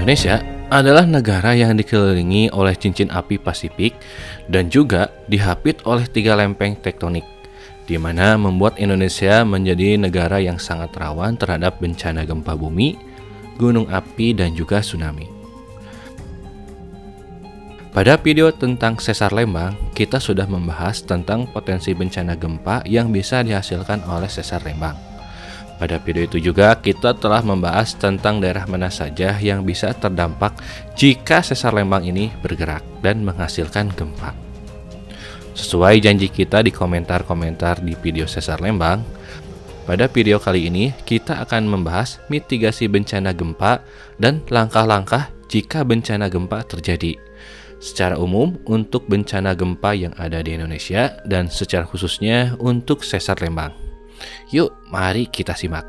Indonesia adalah negara yang dikelilingi oleh cincin api Pasifik dan juga dihapit oleh 3 lempeng tektonik, di mana membuat Indonesia menjadi negara yang sangat rawan terhadap bencana gempa bumi, gunung api, dan juga tsunami. Pada video tentang Sesar Lembang, kita sudah membahas tentang potensi bencana gempa yang bisa dihasilkan oleh Sesar Lembang. Pada video itu juga kita telah membahas tentang daerah mana saja yang bisa terdampak jika Sesar Lembang ini bergerak dan menghasilkan gempa. Sesuai janji kita di komentar-komentar di video Sesar Lembang, pada video kali ini kita akan membahas mitigasi bencana gempa dan langkah-langkah jika bencana gempa terjadi. Secara umum untuk bencana gempa yang ada di Indonesia dan secara khususnya untuk Sesar Lembang. Yuk, mari kita simak.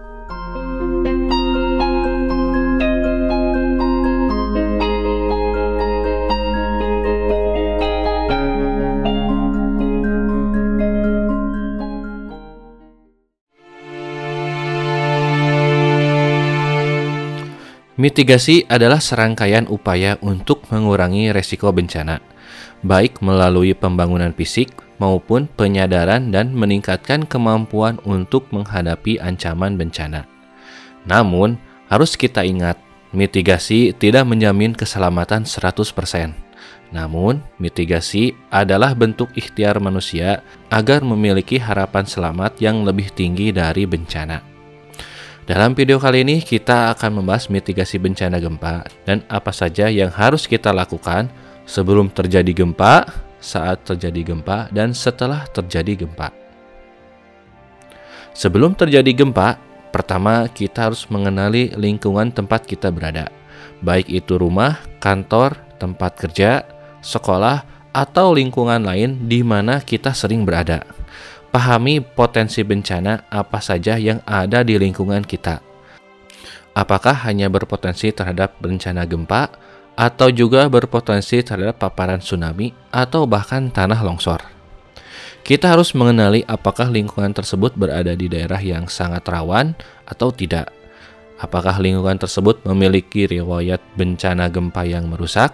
Mitigasi adalah serangkaian upaya untuk mengurangi resiko bencana, baik melalui pembangunan fisik maupun penyadaran dan meningkatkan kemampuan untuk menghadapi ancaman bencana. Namun, harus kita ingat, mitigasi tidak menjamin keselamatan 100%. Namun, mitigasi adalah bentuk ikhtiar manusia agar memiliki harapan selamat yang lebih tinggi dari bencana. Dalam video kali ini kita akan membahas mitigasi bencana gempa dan apa saja yang harus kita lakukan sebelum terjadi gempa, saat terjadi gempa, dan setelah terjadi gempa. Sebelum terjadi gempa, pertama kita harus mengenali lingkungan tempat kita berada, baik itu rumah, kantor, tempat kerja, sekolah, atau lingkungan lain di mana kita sering berada. Pahami potensi bencana apa saja yang ada di lingkungan kita. Apakah hanya berpotensi terhadap bencana gempa, atau juga berpotensi terhadap paparan tsunami, atau bahkan tanah longsor. Kita harus mengenali apakah lingkungan tersebut berada di daerah yang sangat rawan atau tidak. Apakah lingkungan tersebut memiliki riwayat bencana gempa yang merusak?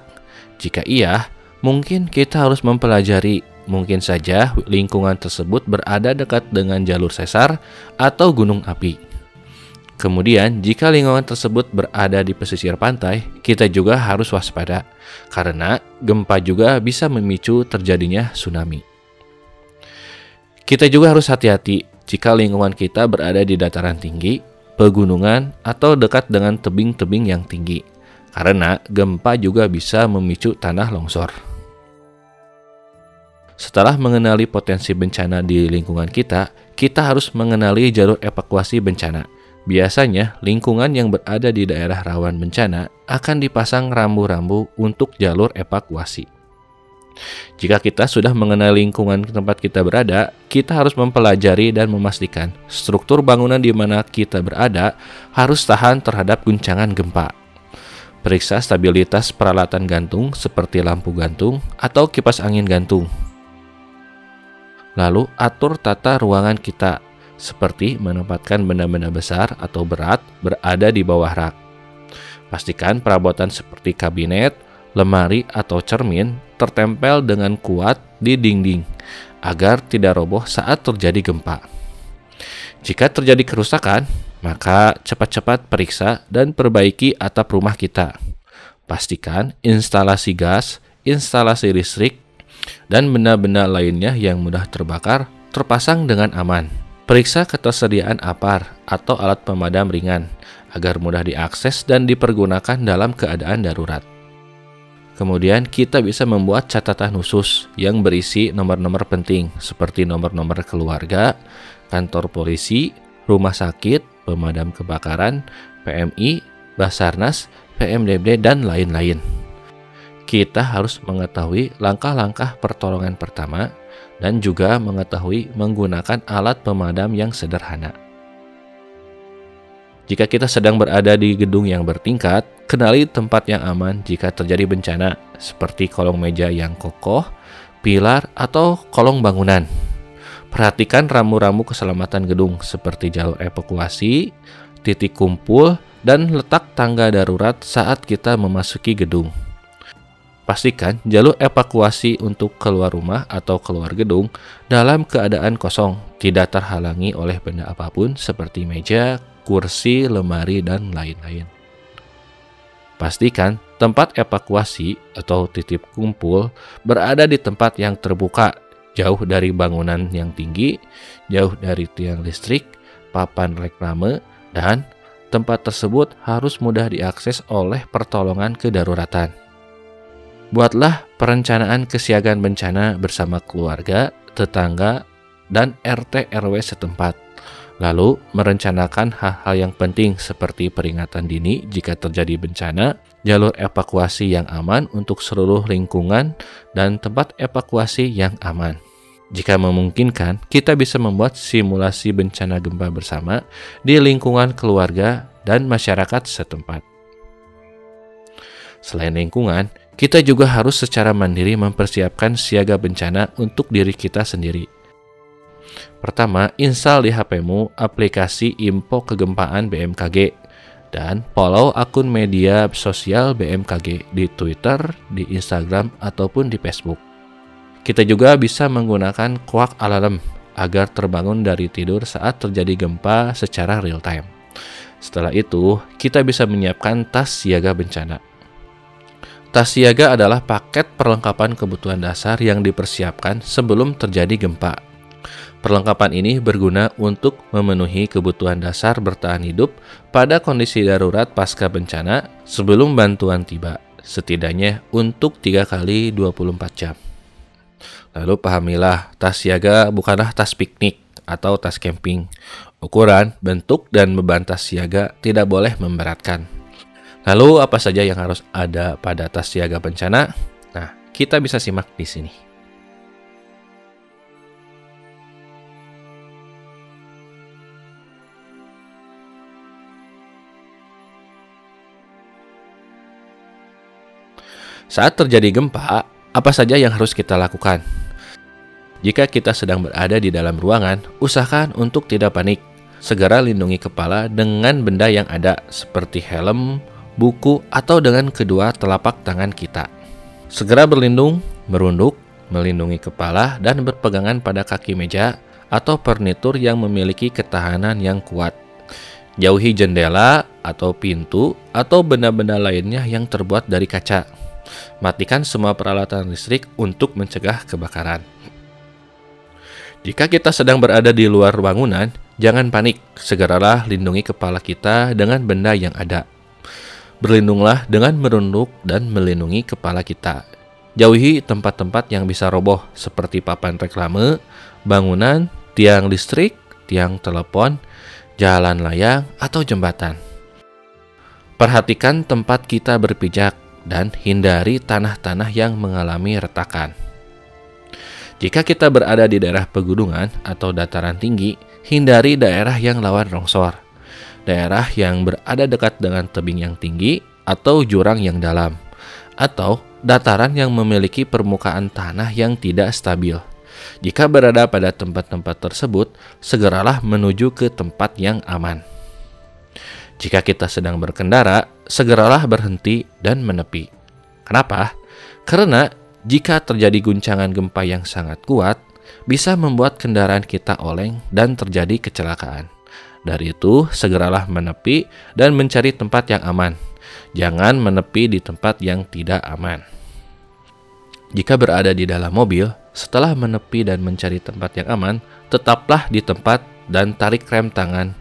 Jika iya, mungkin kita harus mempelajari. Mungkin saja lingkungan tersebut berada dekat dengan jalur sesar atau gunung api. Kemudian, jika lingkungan tersebut berada di pesisir pantai, kita juga harus waspada, karena gempa juga bisa memicu terjadinya tsunami. Kita juga harus hati-hati jika lingkungan kita berada di dataran tinggi, pegunungan, atau dekat dengan tebing-tebing yang tinggi, karena gempa juga bisa memicu tanah longsor. Setelah mengenali potensi bencana di lingkungan kita harus mengenali jalur evakuasi bencana. Biasanya, lingkungan yang berada di daerah rawan bencana akan dipasang rambu-rambu untuk jalur evakuasi. Jika kita sudah mengenali lingkungan tempat kita berada, kita harus mempelajari dan memastikan struktur bangunan di mana kita berada harus tahan terhadap guncangan gempa. Periksa stabilitas peralatan gantung seperti lampu gantung atau kipas angin gantung. Lalu atur tata ruangan kita, seperti menempatkan benda-benda besar atau berat berada di bawah rak. Pastikan perabotan seperti kabinet, lemari, atau cermin tertempel dengan kuat di dinding, agar tidak roboh saat terjadi gempa. Jika terjadi kerusakan, maka cepat-cepat periksa dan perbaiki atap rumah kita. Pastikan instalasi gas, instalasi listrik, dan benda-benda lainnya yang mudah terbakar terpasang dengan aman. Periksa ketersediaan APAR atau alat pemadam ringan agar mudah diakses dan dipergunakan dalam keadaan darurat. Kemudian kita bisa membuat catatan khusus yang berisi nomor-nomor penting seperti nomor-nomor keluarga, kantor polisi, rumah sakit, pemadam kebakaran, PMI, Basarnas, PMDB, dan lain-lain. Kita harus mengetahui langkah-langkah pertolongan pertama dan juga mengetahui menggunakan alat pemadam yang sederhana. Jika kita sedang berada di gedung yang bertingkat, kenali tempat yang aman jika terjadi bencana, seperti kolong meja yang kokoh, pilar, atau kolong bangunan. Perhatikan rambu-rambu keselamatan gedung seperti jalur evakuasi, titik kumpul, dan letak tangga darurat saat kita memasuki gedung. Pastikan jalur evakuasi untuk keluar rumah atau keluar gedung dalam keadaan kosong, tidak terhalangi oleh benda apapun seperti meja, kursi, lemari, dan lain-lain. Pastikan tempat evakuasi atau titik kumpul berada di tempat yang terbuka, jauh dari bangunan yang tinggi, jauh dari tiang listrik, papan reklame, dan tempat tersebut harus mudah diakses oleh pertolongan kedaruratan. Buatlah perencanaan kesiagaan bencana bersama keluarga, tetangga, dan RT RW setempat. Lalu merencanakan hal-hal yang penting seperti peringatan dini jika terjadi bencana, jalur evakuasi yang aman untuk seluruh lingkungan, dan tempat evakuasi yang aman. Jika memungkinkan, kita bisa membuat simulasi bencana gempa bersama di lingkungan keluarga dan masyarakat setempat. Selain lingkungan, kita juga harus secara mandiri mempersiapkan siaga bencana untuk diri kita sendiri. Pertama, install di HP-mu aplikasi info kegempaan BMKG dan follow akun media sosial BMKG di Twitter, di Instagram, ataupun di Facebook. Kita juga bisa menggunakan clock alarm agar terbangun dari tidur saat terjadi gempa secara real time. Setelah itu, kita bisa menyiapkan tas siaga bencana. Tas siaga adalah paket perlengkapan kebutuhan dasar yang dipersiapkan sebelum terjadi gempa. Perlengkapan ini berguna untuk memenuhi kebutuhan dasar bertahan hidup pada kondisi darurat pasca bencana sebelum bantuan tiba, setidaknya untuk 3 kali 24 jam. Lalu pahamilah, tas siaga bukanlah tas piknik atau tas camping. Ukuran, bentuk, dan beban tas siaga tidak boleh memberatkan. Lalu apa saja yang harus ada pada tas siaga bencana? Nah, kita bisa simak di sini. Saat terjadi gempa, apa saja yang harus kita lakukan? Jika kita sedang berada di dalam ruangan, usahakan untuk tidak panik. Segera lindungi kepala dengan benda yang ada seperti helm, buku, atau dengan kedua telapak tangan kita. Segera berlindung, merunduk, melindungi kepala, dan berpegangan pada kaki meja atau furnitur yang memiliki ketahanan yang kuat. Jauhi jendela atau pintu atau benda-benda lainnya yang terbuat dari kaca. Matikan semua peralatan listrik untuk mencegah kebakaran. Jika kita sedang berada di luar bangunan, jangan panik. Segeralah lindungi kepala kita dengan benda yang ada. Berlindunglah dengan merunduk dan melindungi kepala kita. Jauhi tempat-tempat yang bisa roboh seperti papan reklame, bangunan, tiang listrik, tiang telepon, jalan layang, atau jembatan. Perhatikan tempat kita berpijak dan hindari tanah-tanah yang mengalami retakan. Jika kita berada di daerah pegunungan atau dataran tinggi, hindari daerah yang rawan longsor. Daerah yang berada dekat dengan tebing yang tinggi atau jurang yang dalam, atau dataran yang memiliki permukaan tanah yang tidak stabil. Jika berada pada tempat-tempat tersebut, segeralah menuju ke tempat yang aman. Jika kita sedang berkendara, segeralah berhenti dan menepi. Kenapa? Karena jika terjadi guncangan gempa yang sangat kuat, bisa membuat kendaraan kita oleng dan terjadi kecelakaan. Dari itu, segeralah menepi dan mencari tempat yang aman. Jangan menepi di tempat yang tidak aman. Jika berada di dalam mobil, setelah menepi dan mencari tempat yang aman, tetaplah di tempat dan tarik rem tangan.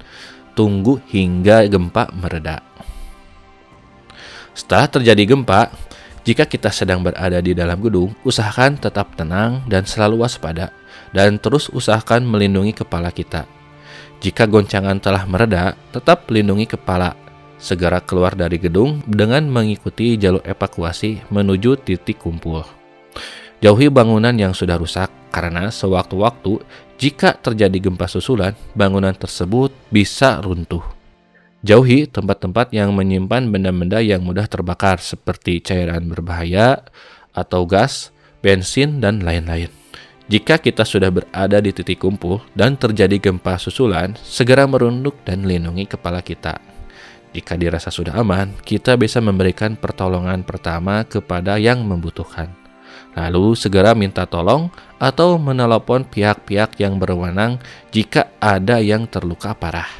Tunggu hingga gempa mereda. Setelah terjadi gempa, jika kita sedang berada di dalam gedung, usahakan tetap tenang dan selalu waspada, dan terus usahakan melindungi kepala kita. Jika goncangan telah mereda, tetap lindungi kepala. Segera keluar dari gedung dengan mengikuti jalur evakuasi menuju titik kumpul. Jauhi bangunan yang sudah rusak karena sewaktu-waktu jika terjadi gempa susulan, bangunan tersebut bisa runtuh. Jauhi tempat-tempat yang menyimpan benda-benda yang mudah terbakar seperti cairan berbahaya atau gas, bensin, dan lain-lain. Jika kita sudah berada di titik kumpul dan terjadi gempa susulan, segera merunduk dan lindungi kepala kita. Jika dirasa sudah aman, kita bisa memberikan pertolongan pertama kepada yang membutuhkan. Lalu segera minta tolong atau menelepon pihak-pihak yang berwenang jika ada yang terluka parah.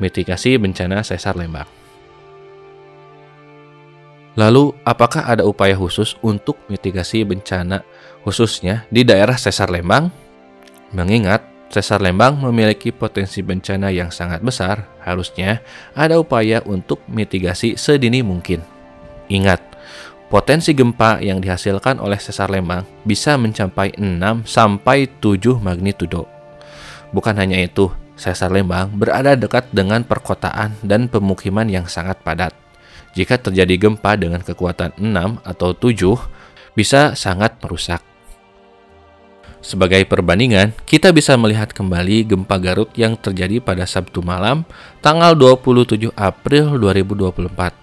Mitigasi bencana sesar Lembang. Lalu, apakah ada upaya khusus untuk mitigasi bencana khususnya di daerah sesar Lembang? Mengingat sesar Lembang memiliki potensi bencana yang sangat besar, harusnya ada upaya untuk mitigasi sedini mungkin. Ingat, potensi gempa yang dihasilkan oleh sesar Lembang bisa mencapai 6 sampai 7 magnitudo. Bukan hanya itu, sesar Lembang berada dekat dengan perkotaan dan pemukiman yang sangat padat. Jika terjadi gempa dengan kekuatan 6 atau 7, bisa sangat merusak. Sebagai perbandingan, kita bisa melihat kembali gempa Garut yang terjadi pada Sabtu malam, tanggal 27 April 2024.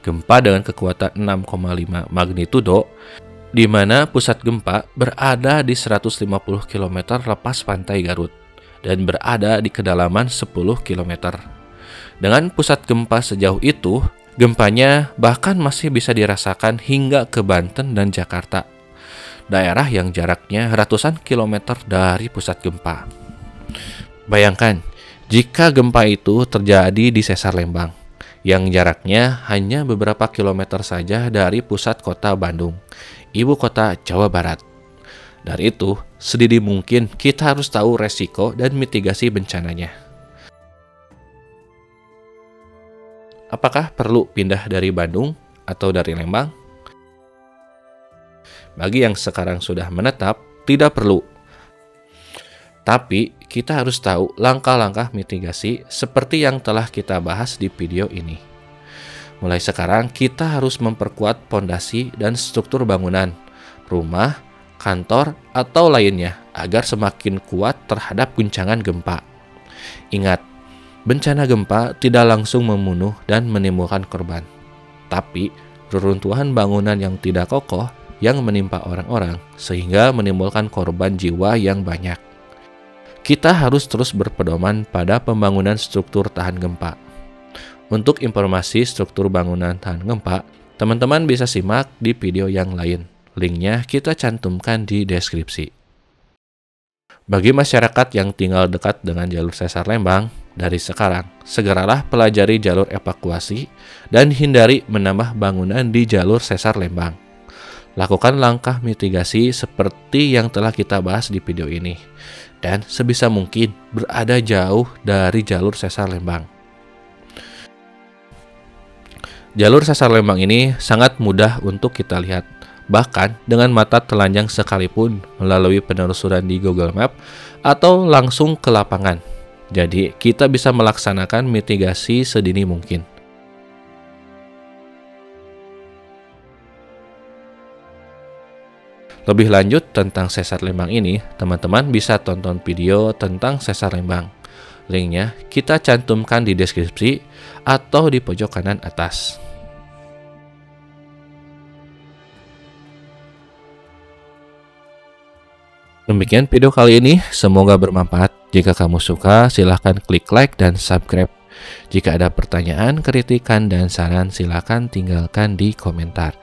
Gempa dengan kekuatan 6,5 magnitudo, di mana pusat gempa berada di 150 km lepas pantai Garut dan berada di kedalaman 10 km. Dengan pusat gempa sejauh itu, gempanya bahkan masih bisa dirasakan hingga ke Banten dan Jakarta, daerah yang jaraknya ratusan kilometer dari pusat gempa. Bayangkan, jika gempa itu terjadi di sesar Lembang, yang jaraknya hanya beberapa kilometer saja dari pusat kota Bandung, ibu kota Jawa Barat. Dari itu, sedini mungkin kita harus tahu resiko dan mitigasi bencananya. Apakah perlu pindah dari Bandung atau dari Lembang? Bagi yang sekarang sudah menetap, tidak perlu. Tapi, kita harus tahu langkah-langkah mitigasi seperti yang telah kita bahas di video ini. Mulai sekarang, kita harus memperkuat pondasi dan struktur bangunan, rumah, kantor, atau lainnya agar semakin kuat terhadap guncangan gempa. Ingat, bencana gempa tidak langsung membunuh dan menimbulkan korban. Tapi, reruntuhan bangunan yang tidak kokoh yang menimpa orang-orang sehingga menimbulkan korban jiwa yang banyak. Kita harus terus berpedoman pada pembangunan struktur tahan gempa. Untuk informasi struktur bangunan tahan gempa, teman-teman bisa simak di video yang lain. Linknya kita cantumkan di deskripsi. Bagi masyarakat yang tinggal dekat dengan jalur sesar Lembang, dari sekarang, segeralah pelajari jalur evakuasi dan hindari menambah bangunan di jalur sesar Lembang. Lakukan langkah mitigasi seperti yang telah kita bahas di video ini, dan sebisa mungkin berada jauh dari jalur sesar Lembang. Jalur sesar Lembang ini sangat mudah untuk kita lihat, bahkan dengan mata telanjang sekalipun melalui penelusuran di Google Map atau langsung ke lapangan. Jadi, kita bisa melaksanakan mitigasi sedini mungkin. Lebih lanjut tentang sesar Lembang ini, teman-teman bisa tonton video tentang sesar Lembang. Linknya kita cantumkan di deskripsi atau di pojok kanan atas. Demikian video kali ini, semoga bermanfaat. Jika kamu suka, silahkan klik like dan subscribe. Jika ada pertanyaan, kritikan, dan saran, silahkan tinggalkan di komentar.